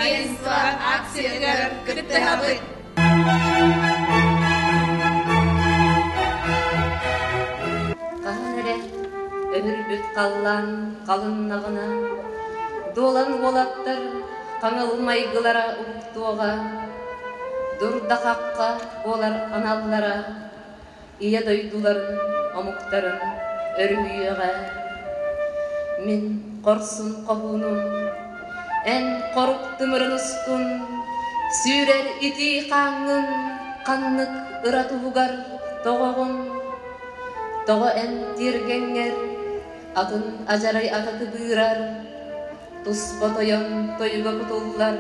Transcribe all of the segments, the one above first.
агентство акциялар кыттыгабыт. Қанере өмірбіт қаллан қалыннағына долан болаттыр қаңылмайгылара ұқтуға дұрдақаққа болар аналлара ия дойдуларын омуктарын өрүйеға мен қорсын қобуным ән қорып тымырын ұстын сүйрер ити қаңын қаннық ыратуғар тоғығын тоғы ән тергеңер атын ажарай ататы бұйрар тұспа тойон тойға құтыллар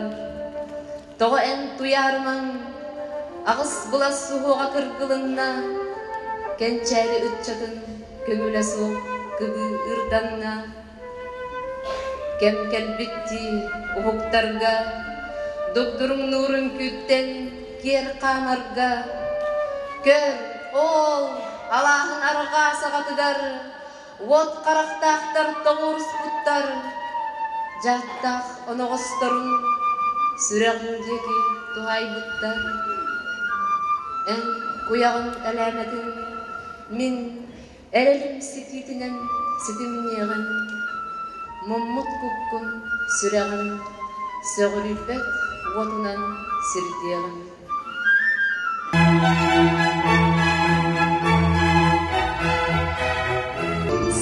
тоғы ән туярман ағыс бұла суғуға кыргылынна кенчәрі үтчатын көңілі суық күбі ұрданна кем келбітті ұғықтарға докторың нұрын күттен кер қамарға көр ол Алағын арға сағатыдар, от қарақтақтар тоғырыс бұттар, жаттақ оноғыстырын сүрәғіндегі туғай бұттар. Ән қуяғын әләмәдің, мен әлелім сететінен сетімнеғін, мұммұт көккін сүрәғын, сөғілбет отынан сірдеғін.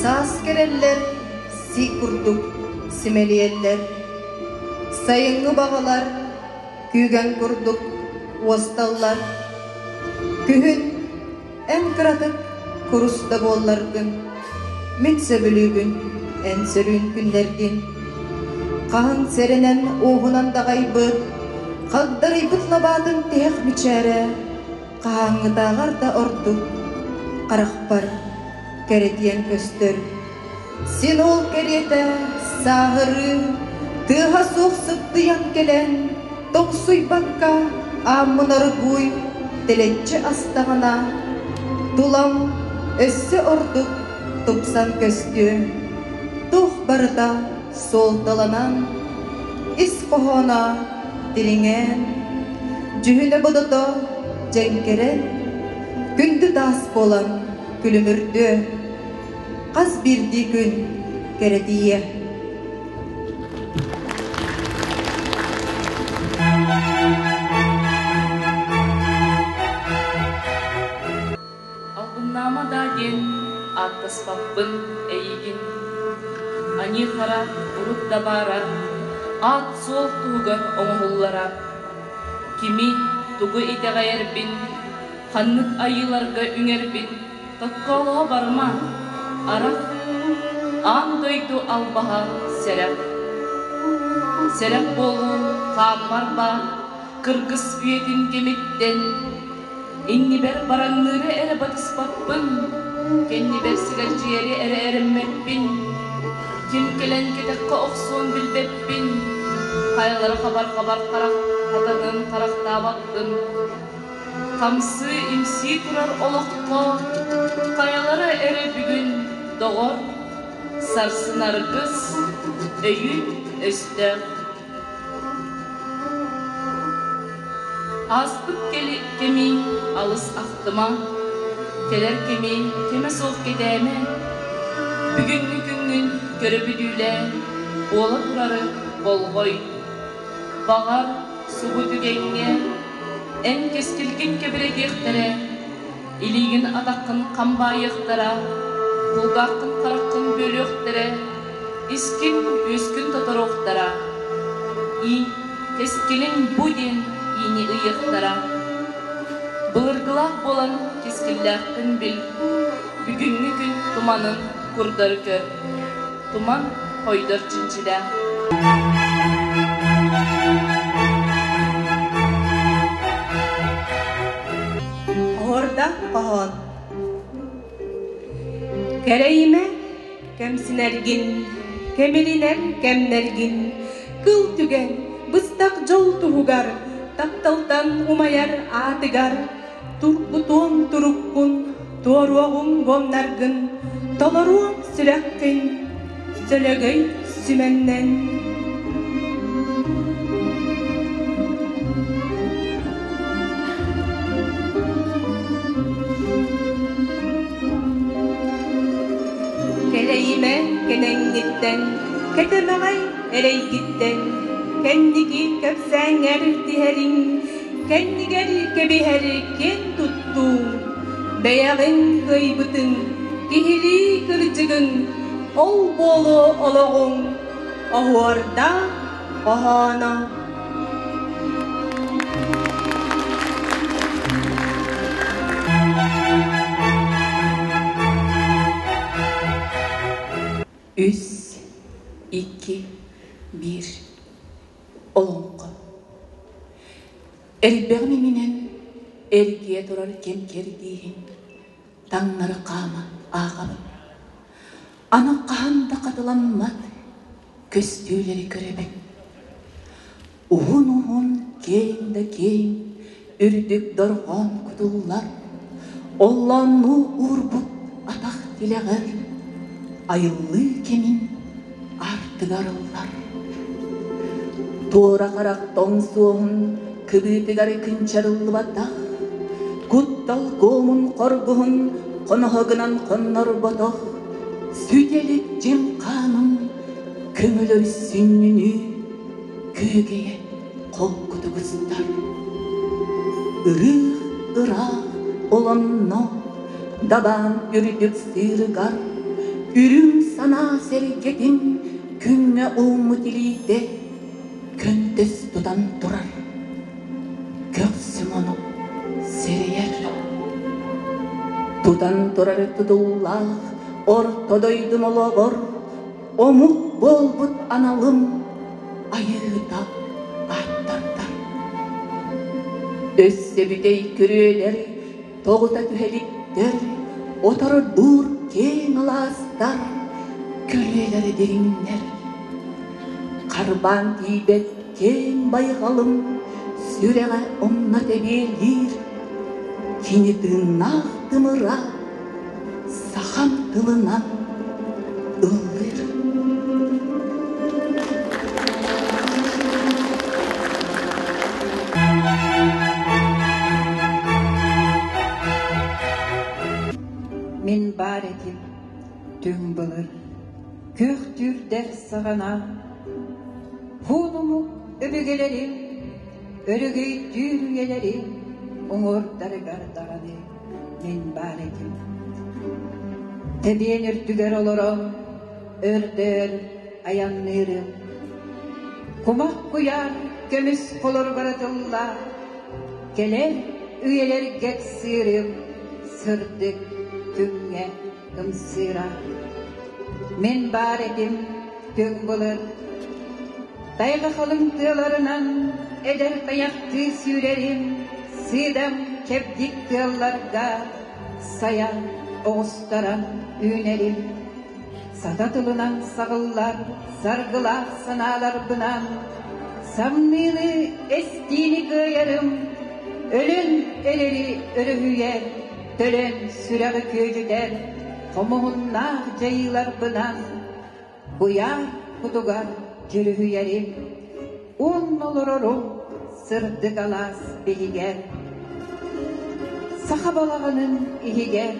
Сас кереллер, си курдук, симелиеллер, сайыңы бағалар, күйген курдук, уосталлар, күйін ән кыратык, куруста болларгын, мен сөбілігін, ән сөрін күндерген, қағын серенен оғынан дағайбыт, қағдары бұтлабадың тех мүчәрі, қағыңы тағарда ордук, қарақпар, Керетиен көстір, сен ол кереті сағыры, тыға соқсып тұян келен, тоқсуй баққа амынар бұй, тілетчі астағына, тулам өссі ордық тұпсан көсті, тұқ барда сол таланан, іс қоғана дилingen, жүхіне бұдыда жәңкерен, күнді тас болан, Külümürdü, qaz birdi gün kerediye. Albınlama dagen, attaspappın eğigin. Ani xara urup dabara, at sol tuğgar oğullara. Kimi tuğu iteğerbin, qanlık ayılarga üңerbin. Takkalağa barma, arak, an doydu albaha serap. Serap bolu, kamarba, kırgız üyetin kemitten. İnni ber baranları ere batıspapın, kenni ber sigarciyeri ere eremmeppin. Kim kelen ketekka oksun bilbeppin, kayalara kabar karak, katanın karak tabattın. Kamsı imsi turar olakta, kayalara ere bugün doğar, sarsınar kız, öyün öste. Aspık kemi alыс aktıma, keler kemi keme soğuk gedeme, bugünlü güngün köröbüdüyle, ola turarı bolgoy, bağar suğu dügenge, en keskilgin kebiredektere, iligin adakın kambayıktara, kulgakın karakın bölükttere, iskin üskün tataroktara, keskilin budin ини ıyıktara, Bığırgılak bolan keskillakın bil, Бүгүнгү күн туманын курдар көр, Туман койдор чынчыда. Orda qohon Kereyime kemsinergin, Kemilinen kemnergin, Kıl tügen bıstak jol tuhugar, Taptaltan umayar atıgar, Turputuğun turukkun, Tuoruağun gomnargın, Tolaruğun sürekkin, Sölegey sümennen. gitten, ketemegay erey gitten, kendigi köpsenger diherin, kendiger kebiher ken tuttu, beyagın kıybıtın, kihili kılıcıgın, ol bolu oloğun, ohuarda ohana. Üç, iki, bir, olonqa. Elbermi minen ergiye durar kemkerdiğin, tаңнары қама ағабын. Ana қahanda қатыламмат, көстүүлері көребін. Уғын кейін да кейін, үрдік дорған күдуллар, оллану урбут атақ тілеғір, айылы кемин артыгарылар. Туора қарақ тоң суығын кыбытыгары күнчарылы батақ, Куттал гомун қорғығын қонағынан қоннар батақ, Сүтелік жем қаным көңілір сүннүні көгeye қол күтігістар. Үріх ұрақ оланно дабан үрдік сырғар, Үрім сана сәргетін күнне ұмытилейді, Көнтіс тұдан тұрар, көксім оны серейер. Тұдан тұрар тұдуллақ, ортодойдым олығыр, Омық болбұт аналым, айыда аттардар. Өссе бүтей күрелер, тоғыта түхеліктер, Отары дур кең аластар, Көлелер деріңнер. Қарбан тейбет кең байғалым, Сүреға онна тебелер, Кені тыңнақ тымыра, Сахан тылынан ылғыр. Мен бар етім, түң бұлыр, көк түрдер сағана, Хунуму өбігелерім, өрігей түргелерім, Оңырдары ғардағаны, мен бар етім. Тебен үртігер олырым, өрдер аяннырым, Кумақ құяр көміс қолыр ғаратылла, Келер үйелер гексірім, Сырдық күнге ымсыра. Мен бар едім түң болыр, Тайға қалың тыларынан Эдер таяқты сүрерім, Сыдам кепдік тылларға Саян оғыстаран үйнерім. Сата тылынан сағылар, Сарғыла саналар бұнан, Самнылы эстini көйерім, Өлін әлері өрігүйер, Төлен сүрәгі көйлідер, Қомығыннақ жайылар бұнан, Бұяр құдығар жүрігүйерім, Он олырырым сырдық алас белігер. Сақабалағының игігер,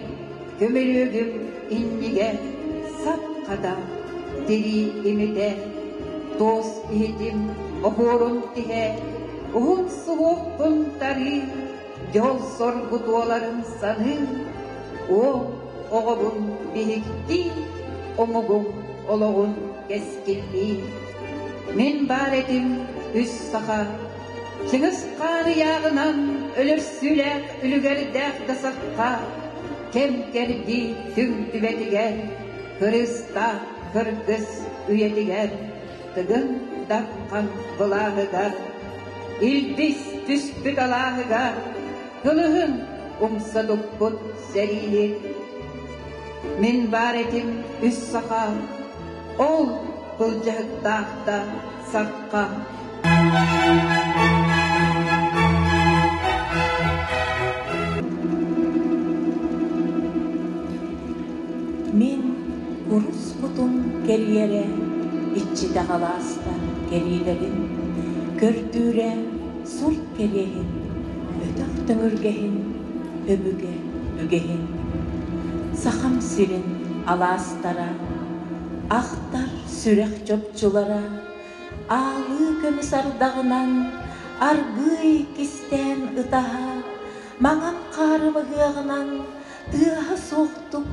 Көмелігім индігер, Сапқада дери емедер, Дос едім оғырын тіге, Ұғын сұғықпын тары, Жол сорғытуаларын саны, Ол оғыбын бейікті, Оңығын олығын кескілді. Мен бар едім үз сақа, Кеңіс қаны яғынан өлір сүләк үлігердәк дасаққа, Кем керді түң түбетігер, Кырыста кыргыз үйетігер, Тығын даққан бұлағығар, Илбіс түспіт алағығар, Кылығын ұмсадық бұд сәрилі. Мен бар етім үз сақа, Ол бұл жағдақта саққа. Мен ұрыс құтым келиере, итчі дағаластан келилерін, Көрдүре сұрт келейін, Өтақтың үргейін, Өбіге үгейін. Сақам сирин аластара, Ақтар сүрек жопчулара, алы көміс ардағынан, аргый кистен ытаға, маңан қарымығығынан, тыға соқтук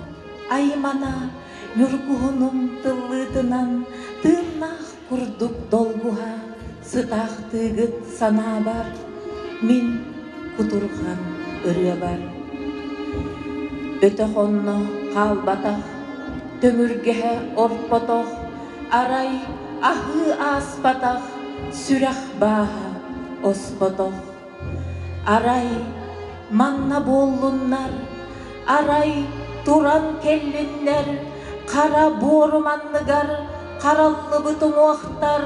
аймана, нүргуғының тыллытынан, тырнақ күрдік долгуға, сытақ тыгыт сана бар, мен кутурған үрі бар. Өті қонны қалбатақ, төміргеhe орпотоқ, арай ахы аспатақ, сүрәқ баға оспотоқ. Арай манна боллуннар, арай туран келлиннер, қара боруманныгар, қараллы бұтың оқтар,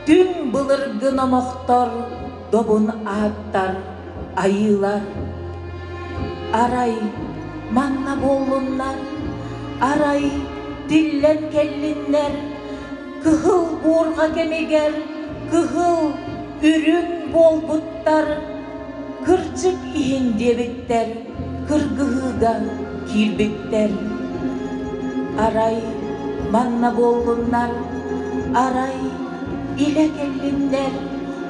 түн бұлыргын омоқтар, добын аттар, айылар. Арай манна боллуннар, арай диллен келлиннер, кыхыл борға кемегер, кыхыл үрін болбуттар, кырчык иін дебіттер, кыргыһыга кирбиттер. Арай манна боллуннар, арай иле келлиннер,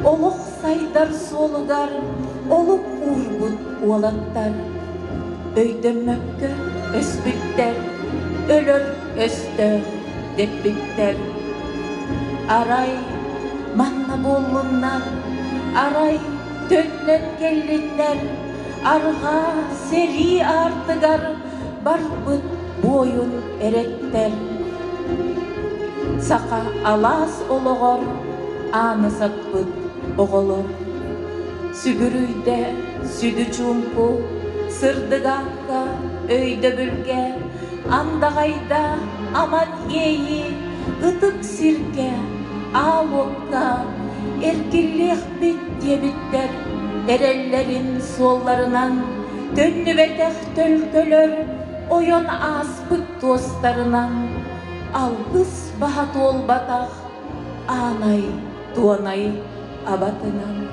олық сайдар солугар, олық урбут уалаттар. Өйдөммөккө өспүттер, өлөр өстө деппиттер. Арай манна боллуннар, арай төннөн келлиннер, арга сери артыгар, барбыт бойун эреттер. Сака алас ологор, аны сатпыт оголор. Сүгүрүйдө сүдү чумпу, сырдыгакка өйдө бүлге, андагайда аман ейи, ытык сирке, алокка, эркиллих бит дебиттер, эреллерин солларынан, төннү бетех төлкөлөр, ойон аспыт достарынан, алгыс бахат олбатах, анай туанай абатынан.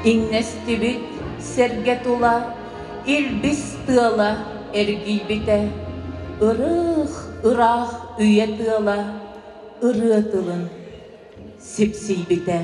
Иңнести бит серге тула, илбис тыала эргил бите, ырых, ырах үйе тыала, ыры тылын сипсий бите.